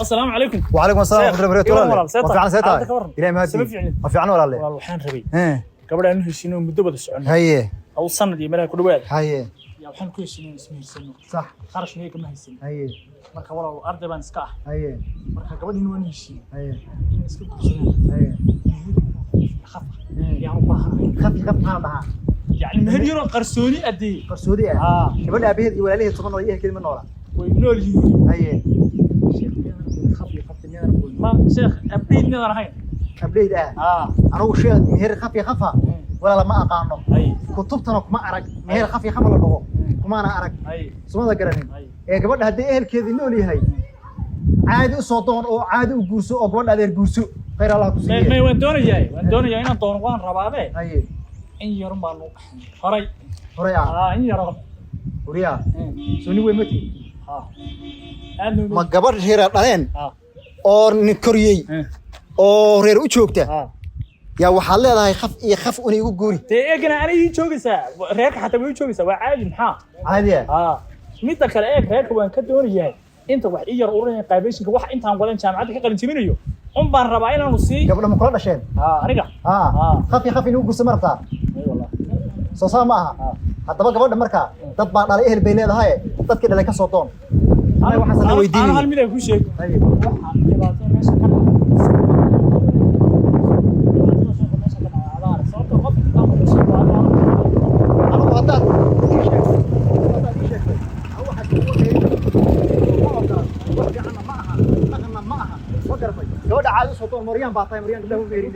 السلام عليكم. وعليكم السلام ورحمة الله وبركاته. وفي عنا سيطة. إلى ما هدي. وفي عنا ولا والله وحان ربي. إيه. قبل أن نهشينه مدة السعودية. هيه. أو السنة دي ملاك كل هيه. يا وحان كويسين اسمه السنة. صح. خارج هيك ما هيسين. هيه. marka walaal arday baan iska ah هيه. marka gabadhii waan heshiin هيه. in iska gudbisana هيه. khaf yaa u baahan خفي maxaa dhahaa yani meher yaro qarsooni adii qarsoodi ah gabadha abaheed iyo walaalaheed toban oo yahay kelima noola way nool yihiin haye sheekh khaf ma sheekh abdiid nidan ahayn abdiid anigu sheekh meher khafi khafa wala lama aqaano kutubtana kuma arag meher khafi khafa la dhaho kuma ana arag sumada garanin ee gabadha hadii ehelkeedii nool yahay caadi u soo doon oo caadi u guurso oo gabadha adeer guurso khayr Allah ku siiyo ma waan doonayaa inaan doono waan rabaabe haye in yar baan horay in yar uriya soo ni way mati ma gabadh reer dhaleen oo nin koriyay oo reer u joogta yaa waxa leedahay khaf iyo khaf una igu guuri eegna ana ii joogaysaa reerka xataa way joogaysaa waa caadi maxaa caadi midda kale reerka waan ka doonayaa inta wax ii yar urin qaybeysinka wax intaan wadan jaamacadda ka qalin jibinayo baan rabaa inaanu sii gabadha ma kula dhasheen aniga khafi inuu guurso martaa soo saama aha haddaba gabadha marka dad baa dhalay ehel bay leedahay dadkii dhalay ka soo doon aniga waxaan san weydiinay hal mid ay ku sheeg waxa dhibaato meesha ka gabadha caadi soo doon Maryam baa tahay Maryam gabadha u beerin